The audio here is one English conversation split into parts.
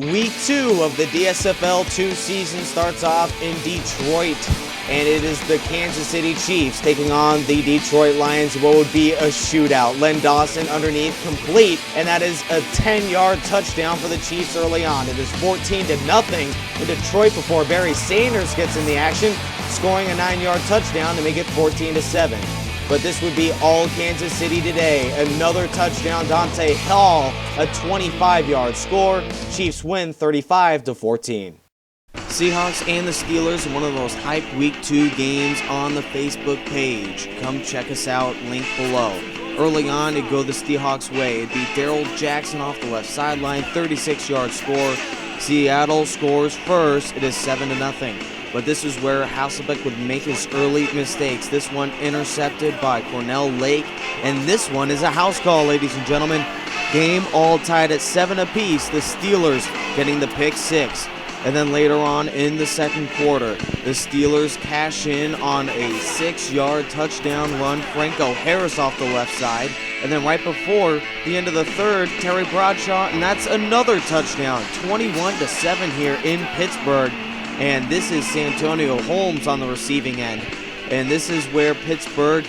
Week 2 of the DSFL 2 season starts off in Detroit, and it is the Kansas City Chiefs taking on the Detroit Lions. What would be a shootout. Len Dawson underneath complete, and that is a 10-yard touchdown for the Chiefs early on. It is 14-0 in Detroit before Barry Sanders gets in the action, scoring a 9-yard touchdown to make it 14-7. But this would be all Kansas City today. Another touchdown, Dante Hall, a 25-yard score. Chiefs win 35-14. Seahawks and the Steelers in one of the most hyped Week 2 games on the Facebook page. Come check us out, link below. Early on, it'd go the Seahawks' way. It'd be Darrell Jackson off the left sideline, 36-yard score. Seattle scores first. It is 7-0. But this is where Hasselbeck would make his early mistakes. This one intercepted by Cornell Lake. And this one is a house call, ladies and gentlemen. Game all tied at 7 apiece. The Steelers getting the pick 6. And then later on in the second quarter, the Steelers cash in on a 6-yard touchdown run. Franco Harris off the left side. And then right before the end of the third, Terry Bradshaw, and that's another touchdown. 21-7 here in Pittsburgh. And this is Santonio Holmes on the receiving end. And this is where Pittsburgh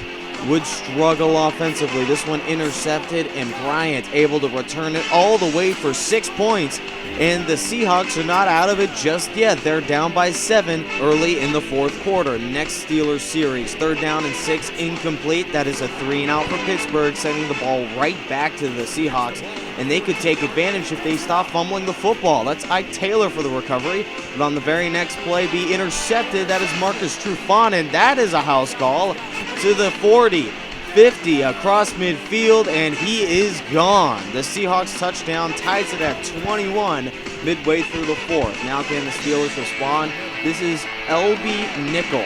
would struggle offensively. This one intercepted, and Bryant able to return it all the way for 6 points. And the Seahawks are not out of it just yet. They're down by 7 early in the fourth quarter. Next Steelers series, 3rd down and 6, incomplete. That is a 3-and-out for Pittsburgh, sending the ball right back to the Seahawks. And they could take advantage if they stop fumbling the football. That's Ike Taylor for the recovery. But on the very next play, be intercepted. That is Marcus Trufant, and that is a house call to the 40. 50 across midfield, and he is gone. The Seahawks touchdown ties it at 21 midway through the fourth. Now can the Steelers respond? This is L.B. Nickel,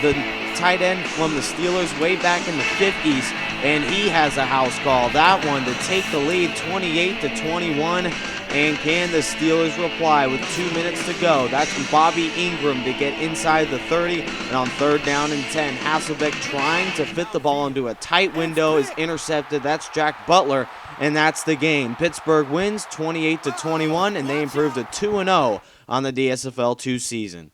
the tight end from the Steelers way back in the 50s, and he has a house call. That one to take the lead 28-21. And can the Steelers reply with 2 minutes to go? That's Bobby Ingram to get inside the 30. And on 3rd down and 10, Hasselbeck trying to fit the ball into a tight window is intercepted. That's Jack Butler, and that's the game. Pittsburgh wins 28-21, and they improve to 2-0 on the DSFL 2 season.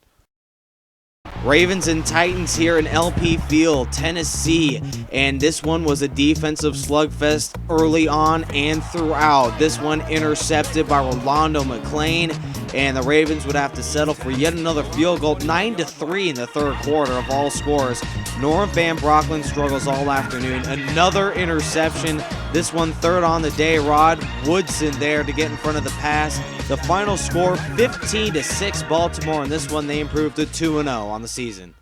Ravens and Titans here in LP Field, Tennessee, and this one was a defensive slugfest early on and throughout. This one intercepted by Rolando McClain, and the Ravens would have to settle for yet another field goal, 9-3 in the third quarter of all scores. Norm Van Brocklin struggles all afternoon. Another interception, this one 3rd on the day. Rod Woodson there to get in front of the pass. The final score, 15-6 Baltimore, and this one they improved to 2-0 on the season.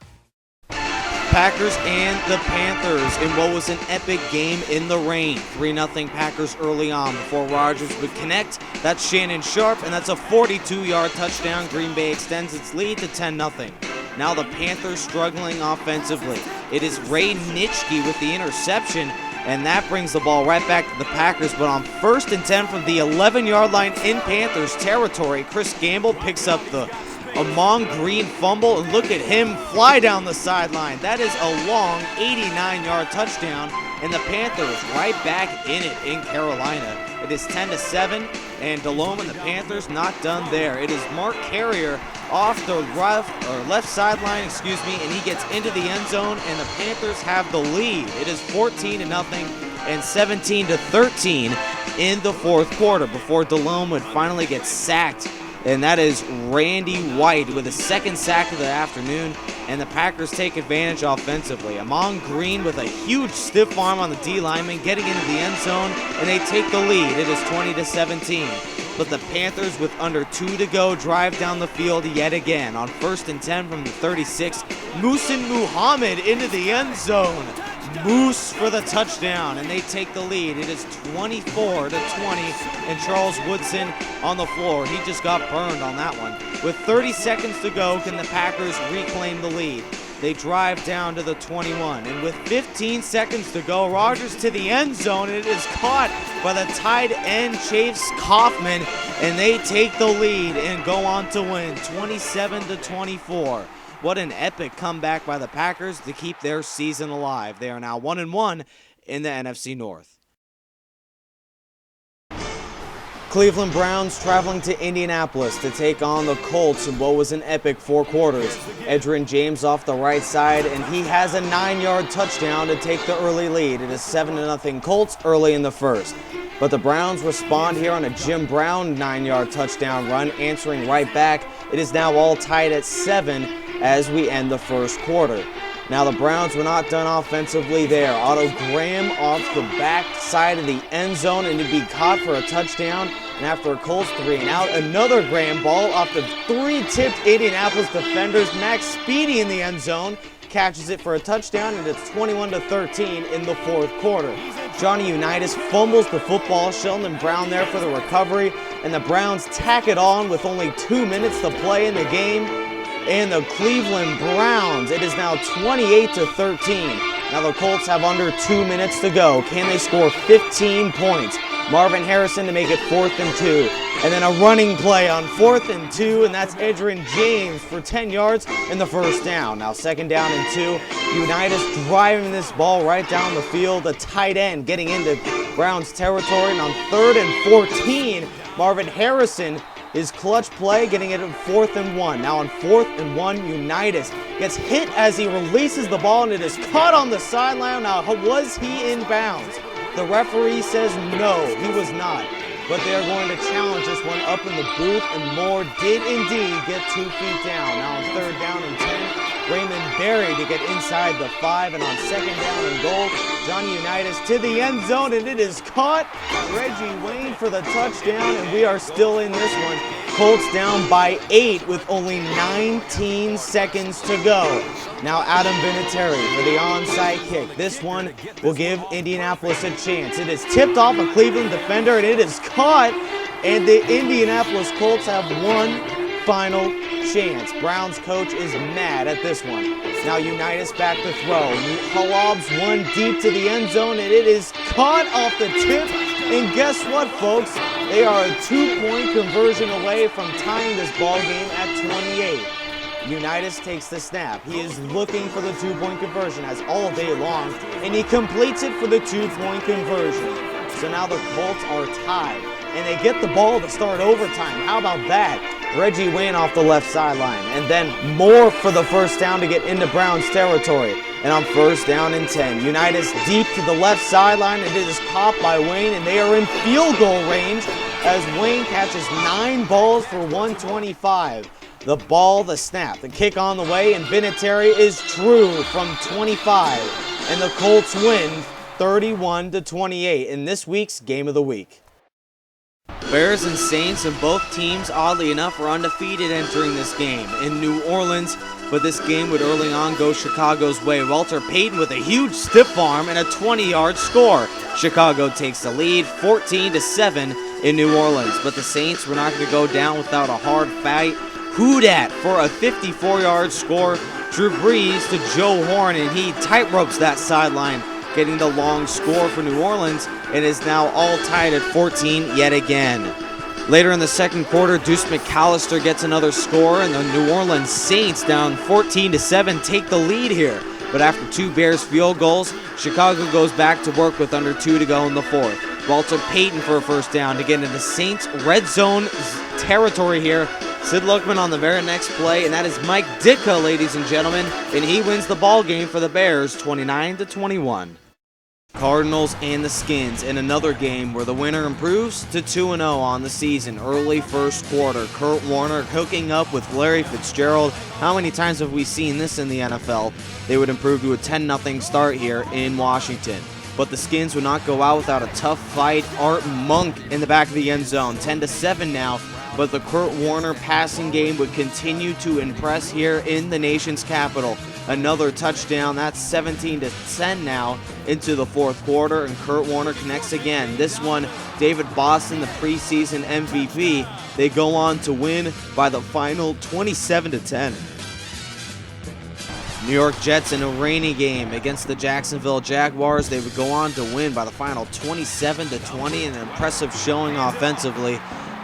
Packers and the Panthers in what was an epic game in the rain. 3-0 Packers early on before Rodgers would connect. That's Shannon Sharp, and that's a 42-yard touchdown. Green Bay extends its lead to 10-0. Now the Panthers struggling offensively. It is Ray Nitschke with the interception, and that brings the ball right back to the Packers. But on 1st and 10 from the 11-yard line in Panthers territory, Chris Gamble picks up the Amon Green fumble, and look at him fly down the sideline. That is a long 89-yard touchdown, and the Panthers right back in it in Carolina. It is 10-7, and Delhomme and the Panthers not done there. It is Mark Carrier off the left sideline, and he gets into the end zone, and the Panthers have the lead. It is 14-0 and 17-13 in the fourth quarter before Delhomme would finally get sacked. And that is Randy White with a 2nd sack of the afternoon, and the Packers take advantage offensively. Amon Green with a huge stiff arm on the D lineman getting into the end zone, and they take the lead. It is 20-17. But the Panthers, with under 2 to go, drive down the field yet again. On 1st and 10 from the 36, Muhsin Muhammad into the end zone. Moose for the touchdown, and they take the lead. It is 24-20, and Charles Woodson on the floor. He just got burned on that one. With 30 seconds to go, can the Packers reclaim the lead? They drive down to the 21, and with 15 seconds to go, Rodgers to the end zone, and it is caught by the tight end Chase Kaufman, and they take the lead and go on to win 27-24. What an epic comeback by the Packers to keep their season alive. They are now 1-1 in the NFC North. Cleveland Browns traveling to Indianapolis to take on the Colts in what was an epic 4 quarters. Edgerrin James off the right side, and he has a 9-yard touchdown to take the early lead. It is 7-0 Colts early in the first. But the Browns respond here on a Jim Brown 9-yard touchdown run, answering right back. It is now all tied at 7 as we end the first quarter. Now the Browns were not done offensively there. Otto Graham off the back side of the end zone, and it'd be caught for a touchdown. And after a Colts 3-and-out, another Graham ball off the 3 tipped Indianapolis defenders. Max Speedy in the end zone catches it for a touchdown, and it's 21-13 in the fourth quarter. Johnny Unitas fumbles the football. Sheldon Brown there for the recovery, and the Browns tack it on with only 2 minutes to play in the game. And the Cleveland Browns, it is now 28-13. Now the Colts have under 2 minutes to go. Can they score 15 points? Marvin Harrison to make it 4th and 2. And then a running play on 4th and 2, and that's Edgerrin James for 10 yards in the first down. Now 2nd down and 2. Unitas driving this ball right down the field. A tight end getting into Browns territory. And on 3rd and 14, Marvin Harrison, his clutch play, getting it at 4th and 1. Now on 4th and 1, Unitas gets hit as he releases the ball, and it is caught on the sideline. Now, was he in bounds? The referee says no, he was not. But they are going to challenge this one up in the booth, and Moore did indeed get 2 feet down. Now on 3rd down and 10, Raymond Berry to get inside the 5, and on 2nd down and goal, Johnny Unitas to the end zone, and it is caught. Reggie Wayne for the touchdown, and we are still in this one. Colts down by 8 with only 19 seconds to go. Now Adam Vinatieri for the onside kick. This one will give Indianapolis a chance. It is tipped off a Cleveland defender, and it is caught, and the Indianapolis Colts have one final chance. Browns coach is mad at this one. Now Unitas back to throw. Lobs one deep to the end zone, and it is caught off the tip. And guess what, folks? They are a 2-point conversion away from tying this ball game at 28. Unitas takes the snap. He is looking for the 2-point conversion as all day long, and he completes it for the 2-point conversion. So now the Colts are tied, and they get the ball to start overtime. How about that? Reggie Wayne off the left sideline, and then Moore for the first down to get into Browns territory. And on 1st down and 10, Unitas deep to the left sideline, and it is caught by Wayne, and they are in field goal range as Wayne catches 9 balls for 125. The ball, the snap, the kick on the way, and Vinatieri is true from 25. And the Colts win 31-28 in this week's Game of the Week. Bears and Saints, and both teams, oddly enough, were undefeated entering this game in New Orleans, but this game would early on go Chicago's way. Walter Payton with a huge stiff arm and a 20-yard score. Chicago takes the lead 14-7 in New Orleans, but the Saints were not going to go down without a hard fight. Who dat for a 54-yard score. Drew Brees to Joe Horn, and he tightropes that sideline, getting the long score for New Orleans, and is now all tied at 14 yet again. Later in the second quarter, Deuce McAllister gets another score, and the New Orleans Saints, down 14-7, take the lead here. But after 2 Bears field goals, Chicago goes back to work with under 2 to go in the fourth. Walter Payton for a first down to get into Saints red zone territory here. Sid Luckman on the very next play, and that is Mike Ditka, ladies and gentlemen, and he wins the ball game for the Bears 29-21. Cardinals and the Skins in another game where the winner improves to 2-0 on the season. Early first quarter, Kurt Warner hooking up with Larry Fitzgerald. How many times have we seen this in the NFL? They would improve to a 10-0 start here in Washington. But the Skins would not go out without a tough fight. Art Monk in the back of the end zone, 10-7 now. But the Kurt Warner passing game would continue to impress here in the nation's capital. Another touchdown, that's 17-10 now into the fourth quarter, and Kurt Warner connects again. This one, David Boston, the preseason MVP. They go on to win by the final 27-10. New York Jets in a rainy game against the Jacksonville Jaguars. They would go on to win by the final 27-20, an impressive showing offensively.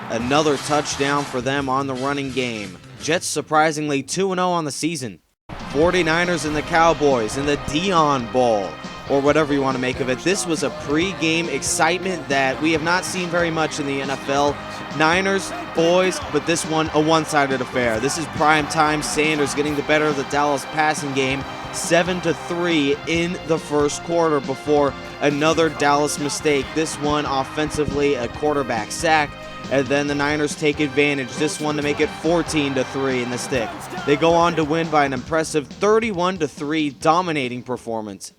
Another touchdown for them on the running game. Jets surprisingly 2-0 on the season. 49ers and the Cowboys in the Dion Bowl. or whatever you want to make of it. This was a pre-game excitement that we have not seen very much in the NFL. Niners, boys, but this one a one-sided affair. This is prime time. Sanders getting the better of the Dallas passing game, 7-3 in the first quarter before another Dallas mistake. This one offensively, a quarterback sack, and then the Niners take advantage. This one to make it 14-3 in the stick. They go on to win by an impressive 31-3 dominating performance.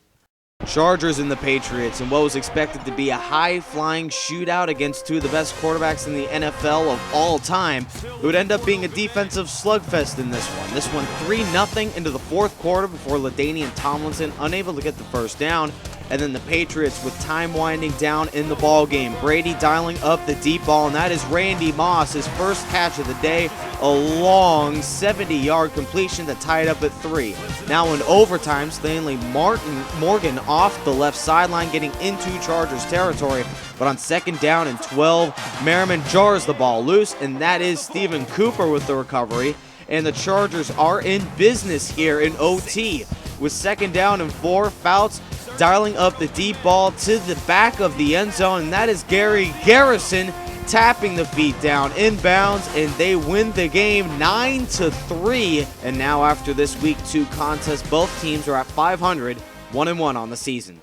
Chargers and the Patriots in what was expected to be a high-flying shootout against two of the best quarterbacks in the NFL of all time. It would end up being a defensive slugfest in this one. This one 3-0 into the fourth quarter before LaDainian Tomlinson unable to get the first down. And then the Patriots with time winding down in the ball game. Brady dialing up the deep ball, and that is Randy Moss, his first catch of the day, a long 70-yard completion to tie it up at 3. Now in overtime, Stanley Morgan off the left sideline getting into Chargers territory. But on second down and 12, Merriman jars the ball loose, and that is Stephen Cooper with the recovery. And the Chargers are in business here in OT. With second down and 4, Fouts dialing up the deep ball to the back of the end zone, and that is Gary Garrison tapping the feet down inbounds, and they win the game 9-3. And now after this week 2 contest, both teams are at 500, 1-1 on the season.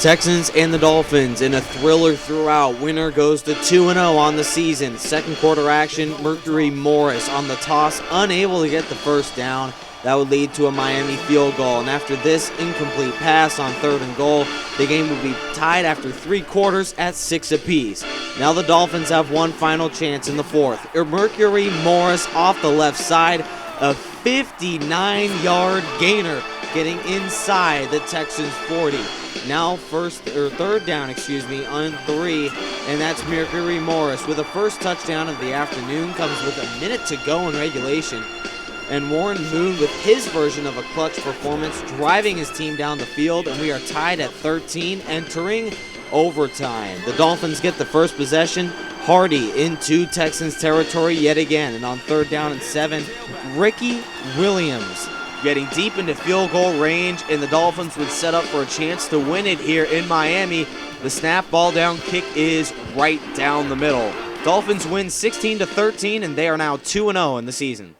Texans and the Dolphins in a thriller throughout. Winner goes to 2-0 on the season. Second quarter action, Mercury Morris on the toss, unable to get the first down. That would lead to a Miami field goal, and after this incomplete pass on 3rd and goal, the game would be tied after 3 quarters at 6 apiece. Now the Dolphins have one final chance in the fourth. Mercury Morris off the left side, a 59-yard gainer getting inside the Texans 40. Now third down, on 3, and that's Mercury Morris with the first touchdown of the afternoon. Comes with a minute to go in regulation. And Warren Moon with his version of a clutch performance, driving his team down the field, and we are tied at 13, entering overtime. The Dolphins get the first possession. Hardy into Texans territory yet again, and on 3rd down and 7, Ricky Williams getting deep into field goal range, and the Dolphins would set up for a chance to win it here in Miami. The snap, ball down, kick is right down the middle. Dolphins win 16-13, and they are now 2-0 in the season.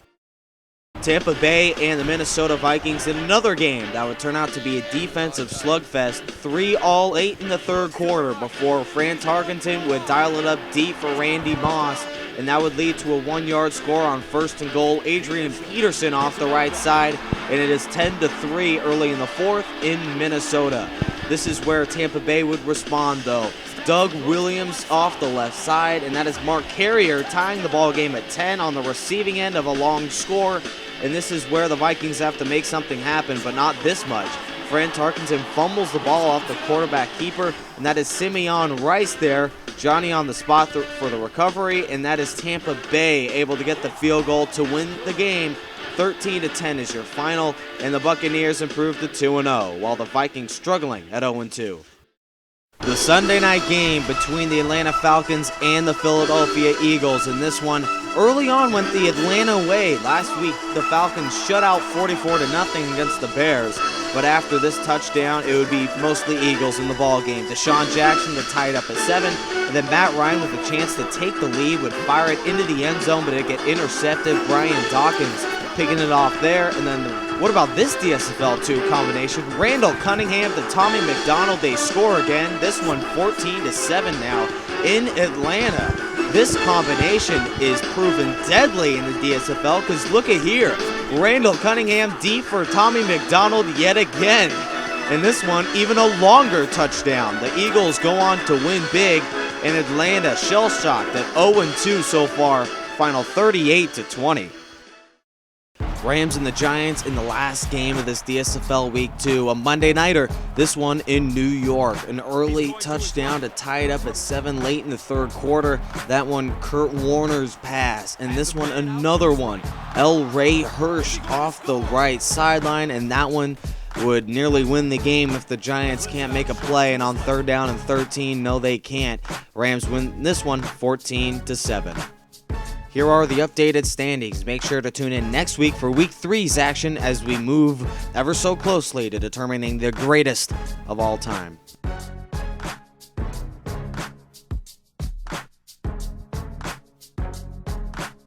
Tampa Bay and the Minnesota Vikings in another game that would turn out to be a defensive slugfest. 3-8 in the third quarter before Fran Tarkenton would dial it up deep for Randy Moss, and that would lead to a 1-yard score on 1st and goal. Adrian Peterson off the right side, and it is 10-3 early in the fourth in Minnesota. This is where Tampa Bay would respond, though. Doug Williams off the left side, and that is Mark Carrier tying the ball game at 10 on the receiving end of a long score. And this is where the Vikings have to make something happen, but not this much. Fran Tarkenton fumbles the ball off the quarterback keeper, and that is Simeon Rice there. Johnny on the spot for the recovery, and that is Tampa Bay able to get the field goal to win the game. 13-10 is your final, and the Buccaneers improve to 2-0, while the Vikings struggling at 0-2. The Sunday night game between the Atlanta Falcons and the Philadelphia Eagles, and this one early on went the Atlanta way. Last week, the Falcons shut out 44-0 against the Bears, but after this touchdown, it would be mostly Eagles in the ball game. Deshaun Jackson to tie it up at 7, and then Matt Ryan with a chance to take the lead would fire it into the end zone, but it get intercepted. Brian Dawkins picking it off there, and then what about this DSFL 2 combination? Randall Cunningham to Tommy McDonald, they score again. This one 14-7 now in Atlanta. This combination is proven deadly in the DSFL because look at here. Randall Cunningham deep for Tommy McDonald yet again. And this one even a longer touchdown. The Eagles go on to win big, and Atlanta shell-shocked at 0-2 so far. Final 38-20. Rams and the Giants in the last game of this DSFL Week 2, a Monday nighter, this one in New York. An early touchdown to tie it up at 7 late in the third quarter. That one, Kurt Warner's pass. And this one, another one. L. Ray Hirsch off the right sideline, and that one would nearly win the game if the Giants can't make a play. And on 3rd down and 13, no they can't. Rams win this one 14-7. Here are the updated standings. Make sure to tune in next week for Week 3's action as we move ever so closely to determining the greatest of all time.